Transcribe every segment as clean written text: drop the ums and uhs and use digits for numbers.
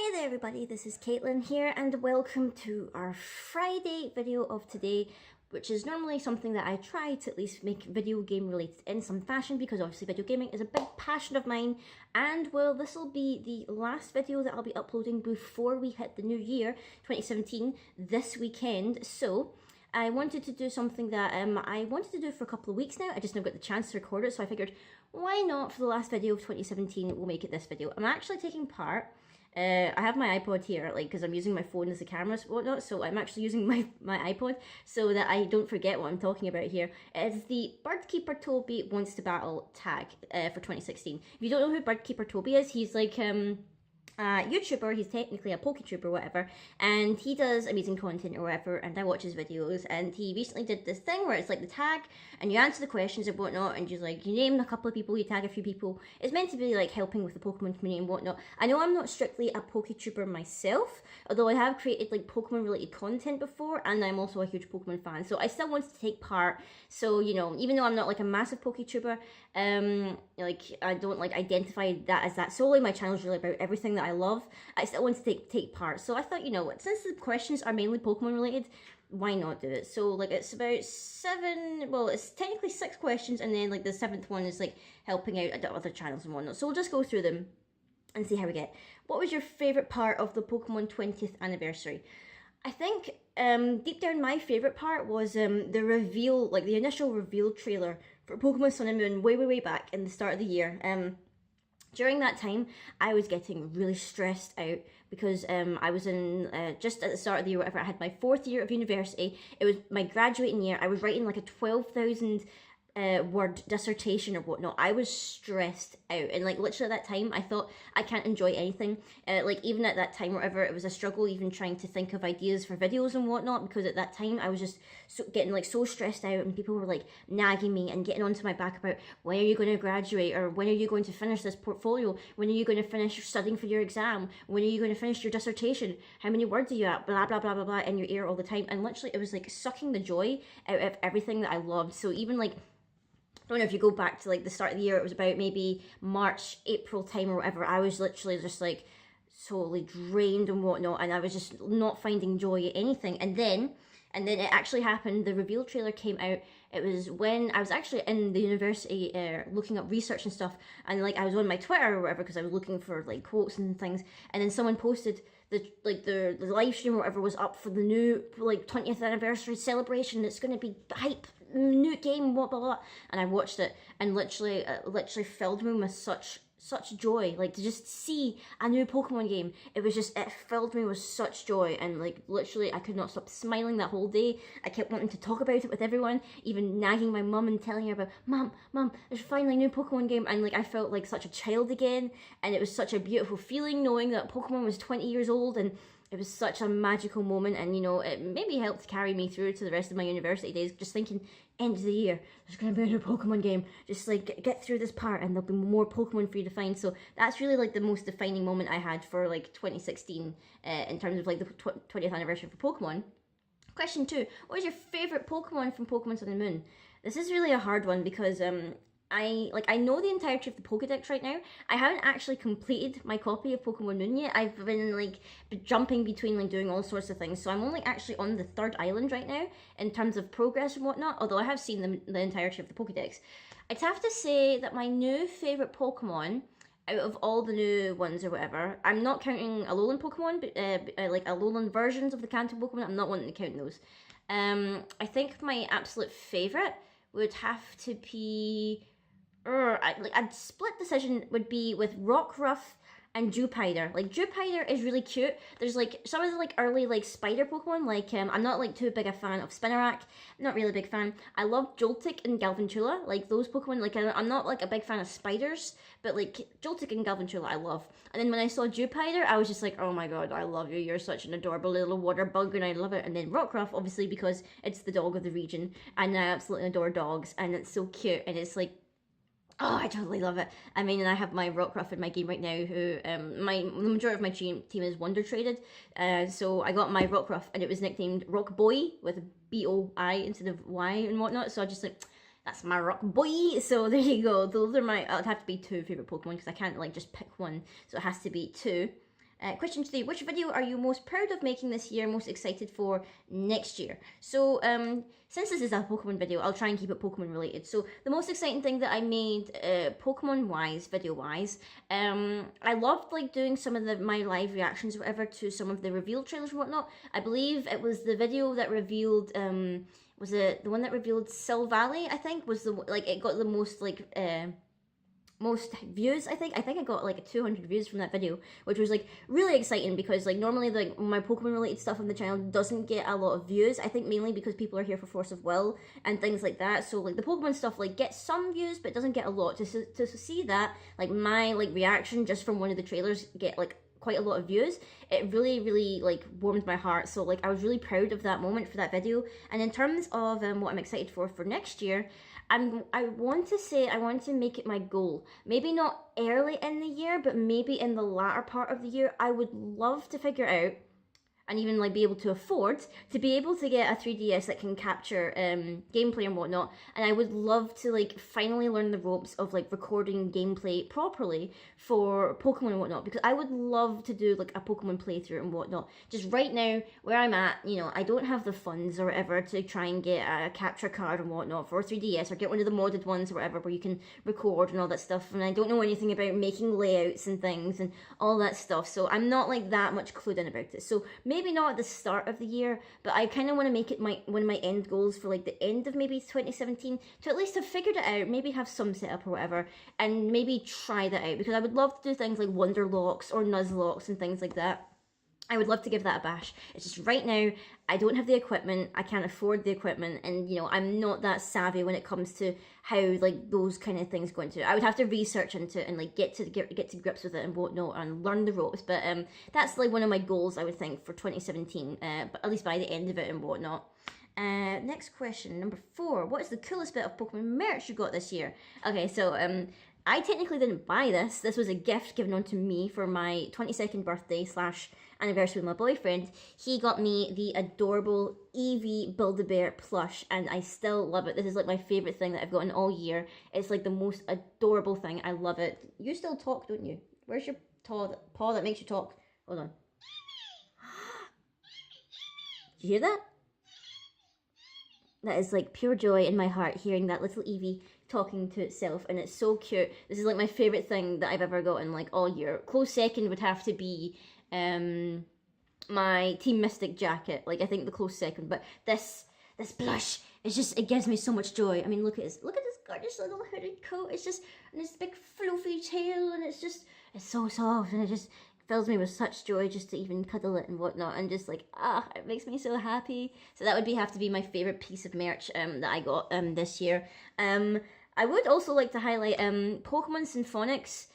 Hey there everybody, this is Caitlin here and welcome to our Friday video of today, which is normally something that I try to at least make video game related in some fashion because obviously video gaming is a big passion of mine, and well, this will be the last video that I'll be uploading before we hit the new year 2017 this weekend. So I wanted to do something that I wanted to do for a couple of weeks now. I just never got the chance to record it, so I figured why not for the last video of 2017 we'll make it this video. I'm actually taking part. I have my iPod here, like, because I'm using my phone as a camera and whatnot, so I'm actually using my iPod so that I don't forget what I'm talking about here. It's the Birdkeeper Toby Wants to Battle tag for 2016. If you don't know who Birdkeeper Toby is, he's like YouTuber. He's technically a PokeTuber or whatever, and he does amazing content or whatever, and I watch his videos. And he recently did this thing where it's like the tag and you answer the questions and whatnot, and you name a couple of people, you tag a few people. It's meant to be like helping with the Pokemon community and whatnot. I know I'm not strictly a PokeTuber myself, although I have created like Pokemon related content before, and I'm also a huge Pokemon fan, so I still wanted to take part. So, you know, even though I'm not like a massive PokeTuber, like I don't like identify that as that solely. My channel is really about everything that I love. I still want to take part, so I thought, you know what, since the questions are mainly Pokemon related, why not do it? So like it's about it's technically 6 questions, and then like the 7th one is like helping out other channels and whatnot. So we'll just go through them and see how we get. What was your favourite part of the Pokemon 20th anniversary? I think deep down my favourite part was the reveal, like the initial reveal trailer for Pokemon Sun and Moon way back in the start of the year. During that time, I was getting really stressed out because I was in, just at the start of the year, whatever, I had my 4th year of university. It was my graduating year. I was writing like a 12,000 word dissertation or whatnot. I was stressed out, and like literally at that time I thought I can't enjoy anything. Like even at that time, whatever, it was a struggle even trying to think of ideas for videos and whatnot, because at that time I was just getting like so stressed out, and people were like nagging me and getting onto my back about when are you going to graduate, or when are you going to finish this portfolio, when are you going to finish studying for your exam, when are you going to finish your dissertation, how many words are you at, blah blah blah blah blah, in your ear all the time. And literally it was like sucking the joy out of everything that I loved. So even like, I don't know if you go back to like the start of the year, it was about maybe March, April time or whatever, I was literally just like totally drained and whatnot, and I was just not finding joy in anything. And then it actually happened. The reveal trailer came out. It was when I was actually in the university looking up research and stuff, and like I was on my Twitter or whatever because I was looking for like quotes and things, and then someone posted the live stream or whatever was up for the new like 20th anniversary celebration. It's going to be hype, new game, blah blah blah. And I watched it, and literally filled me with such joy, like to just see a new Pokemon game. It filled me with such joy, and like literally I could not stop smiling that whole day. I kept wanting to talk about it with everyone, even nagging my mum and telling her about, mom, there's finally a new Pokemon game. And like I felt like such a child again, and it was such a beautiful feeling knowing that Pokemon was 20 years old, and it was such a magical moment. And you know, it maybe helped carry me through to the rest of my university days, just thinking, end of the year, there's going to be a new Pokemon game, just like get through this part and there'll be more Pokemon for you to find. So that's really like the most defining moment I had for like 2016 in terms of like the 20th anniversary for Pokemon. Question 2, what is your favourite Pokemon from Pokemon Sun and Moon? This is really a hard one because I know the entirety of the Pokedex right now. I haven't actually completed my copy of Pokemon Moon yet. I've been like jumping between like doing all sorts of things, so I'm only actually on the 3rd island right now in terms of progress and whatnot, although I have seen the entirety of the Pokedex. I'd have to say that my new favourite Pokemon out of all the new ones or whatever, I'm not counting Alolan Pokemon, but like Alolan versions of the Kanto Pokemon, I'm not wanting to count those. I think my absolute favourite would have to be, I'd split decision would be with Rockruff and Jupiter. Like Jupiter is really cute. There's like some of the like early like spider Pokemon, like I'm not like too big a fan of Spinarak. Not really a big fan. I love Joltik and Galvantula, like those Pokemon. Like I'm not like a big fan of spiders, but like Joltik and Galvantula I love. And then when I saw Jupiter, I was just like, oh my god, I love you. You're such an adorable little water bug, and I love it. And then Rockruff, obviously because it's the dog of the region, and I absolutely adore dogs, and it's so cute, and it's like, oh, I totally love it. I mean, and I have my Rockruff in my game right now, who, the majority of my team is Wonder Traded, so I got my Rockruff, and it was nicknamed Rock Boy, with a B-O-I instead of Y and whatnot, so I just like, that's my Rock Boy. So there you go, those are my, it'd have to be 2 favourite Pokemon, because I can't like just pick one, so it has to be 2. Question 3, which video are you most proud of making this year, most excited for next year? So, since this is a Pokemon video, I'll try and keep it Pokemon related. So, the most exciting thing that I made, Pokemon-wise, video-wise, I loved, like, doing some of my live reactions or whatever to some of the reveal trailers and whatnot. I believe it was the video that revealed, was it the one that revealed Silvally, I think, was the, like, it got the most, like, most views. I think I got like 200 views from that video, which was like really exciting because like normally like my Pokemon related stuff on the channel doesn't get a lot of views. I think mainly because people are here for Force of Will and things like that. So like the Pokemon stuff like gets some views but doesn't get a lot. To see that like my like reaction just from one of the trailers get like quite a lot of views, it really like warmed my heart. So like I was really proud of that moment for that video. And in terms of what I'm excited for next year, I want to make it my goal. Maybe not early in the year, but maybe in the latter part of the year. I would love to figure out and even like be able to afford to be able to get a 3DS that can capture gameplay and whatnot. And I would love to like finally learn the ropes of like recording gameplay properly for Pokemon and whatnot, because I would love to do like a Pokemon playthrough and whatnot. Just right now where I'm at, you know, I don't have the funds or whatever to try and get a capture card and whatnot for 3DS or get one of the modded ones or whatever where you can record and all that stuff. And I don't know anything about making layouts and things and all that stuff, so I'm not like that much clued in about it. So maybe not at the start of the year, but I kind of want to make it one of my end goals for like the end of maybe 2017 to at least have figured it out, maybe have some setup or whatever, and maybe try that out, because I would love to do things like Wonderlocks or Nuzlocks and things like that. I would love to give that a bash. It's just right now, I don't have the equipment, I can't afford the equipment, and you know, I'm not that savvy when it comes to how like those kind of things go into it. I would have to research into it and like get to grips with it and whatnot and learn the ropes, but that's like one of my goals I would think for 2017, but at least by the end of it and whatnot. Next question, number 4. What is the coolest bit of Pokemon merch you got this year? Okay, so I technically didn't buy this. This was a gift given on to me for my 22nd birthday / anniversary with my boyfriend. He got me the adorable Eevee Build-A-Bear plush, and I still love it. This is like my favorite thing that I've gotten all year. It's like the most adorable thing. I love it. You still talk, don't you? Where's your paw that makes you talk? Hold on. Did you hear that? That is like pure joy in my heart, hearing that little Eevee talking to itself, and it's so cute. This is like my favorite thing that I've ever gotten like all year. Close second would have to be my Team Mystic jacket. Like I think the close second, but this plush, it's just, it gives me so much joy. I mean, look at this gorgeous little hooded coat. It's just, and this big fluffy tail, and it's so soft, and it just fills me with such joy just to even cuddle it and whatnot, and just like, it makes me so happy. So that would have to be my favorite piece of merch that I got this year. I would also like to highlight Pokemon Symphonics.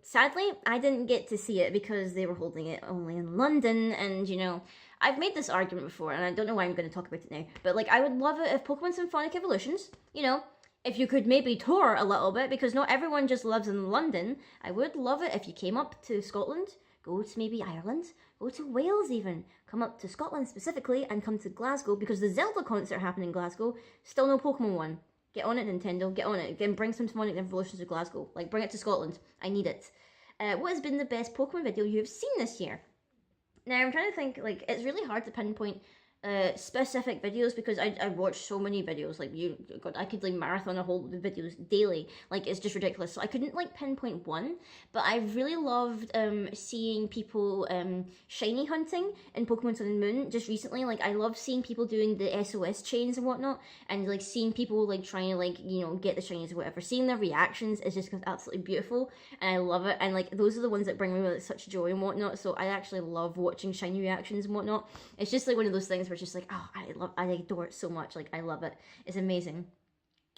Sadly, I didn't get to see it because they were holding it only in London, and you know, I've made this argument before, and I don't know why I'm going to talk about it now, but like, I would love it if Pokemon Symphonic Evolutions, you know, if you could maybe tour a little bit, because not everyone just lives in London. I would love it if you came up to Scotland, go to maybe Ireland, go to Wales even, come up to Scotland specifically, and come to Glasgow, because the Zelda concert happened in Glasgow, still no Pokemon one. Get on it, Nintendo, get on it. Again, bring some Symphonic Evolutions to Glasgow. Like, bring it to Scotland. I need it. What has been the best Pokemon video you have seen this year? Now, I'm trying to think, like, it's really hard to pinpoint specific videos, because I watch so many videos. Like, God, I could like marathon a whole videos daily. Like, it's just ridiculous. So I couldn't like pinpoint one, but I really loved seeing people shiny hunting in Pokemon Sun and Moon just recently. Like, I love seeing people doing the SOS chains and whatnot, and like seeing people like trying to like, you know, get the shinies or whatever. Seeing their reactions is just absolutely beautiful, and I love it. And like, those are the ones that bring me like, such joy and whatnot. So I actually love watching shiny reactions and whatnot. It's just like one of those things where it's just like, I adore it so much. Like, I love it. It's amazing.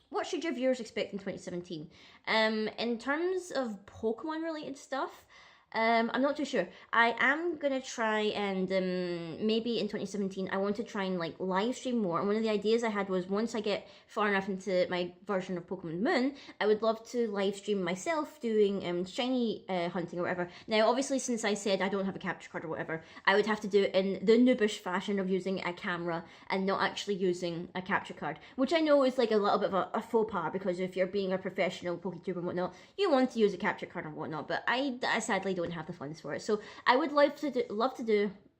What should your viewers expect in 2017? In terms of Pokemon related stuff, I'm not too sure. I am gonna try and maybe in 2017 I want to try and like live stream more. And one of the ideas I had was, once I get far enough into my version of Pokemon Moon, I would love to live stream myself doing shiny hunting or whatever. Now, obviously, since I said I don't have a capture card or whatever, I would have to do it in the noobish fashion of using a camera and not actually using a capture card, which I know is like a little bit of a faux pas, because if you're being a professional PokeTuber and whatnot, you want to use a capture card and whatnot. But I sadly don't don't have the funds for it. So I would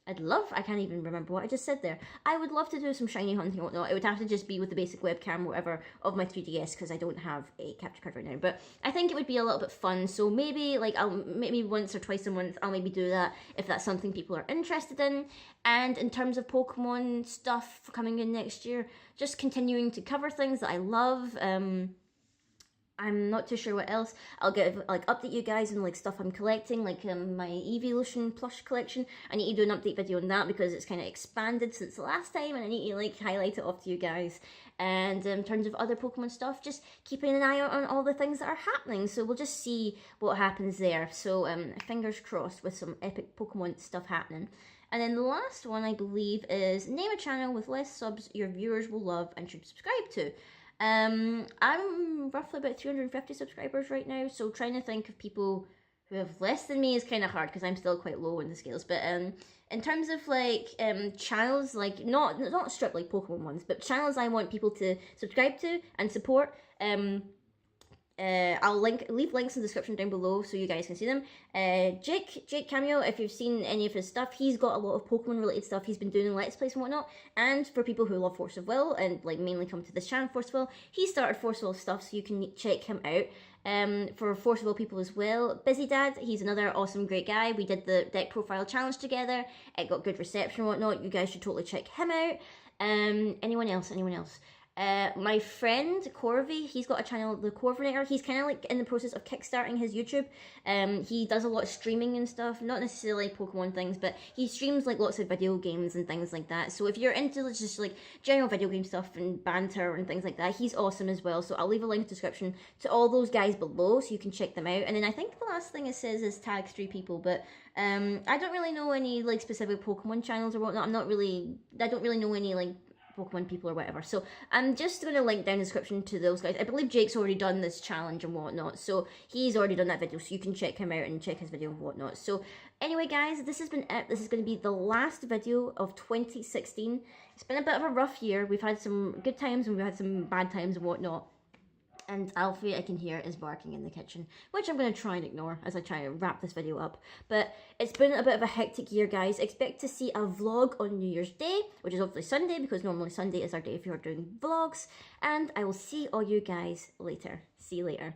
I can't even remember what I just said there. I would love to do some shiny hunting and whatnot. It would have to just be with the basic webcam or whatever of my 3DS because I don't have a capture card right now. But I think it would be a little bit fun. So maybe like maybe once or twice a month I'll maybe do that if that's something people are interested in. And in terms of Pokemon stuff coming in next year, just continuing to cover things that I love. I'm not too sure what else. I'll update you guys on like stuff I'm collecting, like my Evolution plush collection. I need to do an update video on that because it's kind of expanded since the last time, and I need to like highlight it off to you guys. And in terms of other Pokemon stuff, just keeping an eye out on all the things that are happening. So we'll just see what happens there. So fingers crossed with some epic Pokemon stuff happening. And then the last one, I believe, is name a channel with less subs your viewers will love and should subscribe to. I'm roughly about 350 subscribers right now, so trying to think of people who have less than me is kind of hard because I'm still quite low in the scales. But in terms of like channels, like not strictly Pokemon ones, but channels I want people to subscribe to and support, I'll leave links in the description down below so you guys can see them. Jake Camyo, if you've seen any of his stuff, he's got a lot of Pokemon related stuff he's been doing in Let's Plays and whatnot. And for people who love Force of Will and like mainly come to this channel, Force of Will, he started Force of Will stuff, so you can check him out. For Force of Will people as well, BizzyDad, he's another awesome, great guy. We did the deck profile challenge together. It got good reception and whatnot. You guys should totally check him out. Anyone else? My friend Corvy, he's got a channel, TheCorvinator. He's kind of like in the process of kickstarting his YouTube. He does a lot of streaming and stuff, not necessarily Pokemon things, but he streams like lots of video games and things like that. So if you're into just like general video game stuff and banter and things like that, he's awesome as well. So I'll leave a link in the description to all those guys below so you can check them out. And then I think the last thing it says is tag 3 people, but I don't really know any like specific Pokemon channels or whatnot. I don't really know any like Pokemon people or whatever, so I'm just going to link down in the description to those guys. I believe Jake's already done this challenge and whatnot, so he's already done that video, so you can check him out and check his video and whatnot. So anyway guys, this has been it. This is going to be the last video of 2016. It's been a bit of a rough year. We've had some good times and we've had some bad times and whatnot. And Alfie, I can hear, is barking in the kitchen, which I'm going to try and ignore as I try to wrap this video up. But it's been a bit of a hectic year, guys. Expect to see a vlog on New Year's Day, which is obviously Sunday, because normally Sunday is our day if you're doing vlogs. And I will see all you guys later. See you later.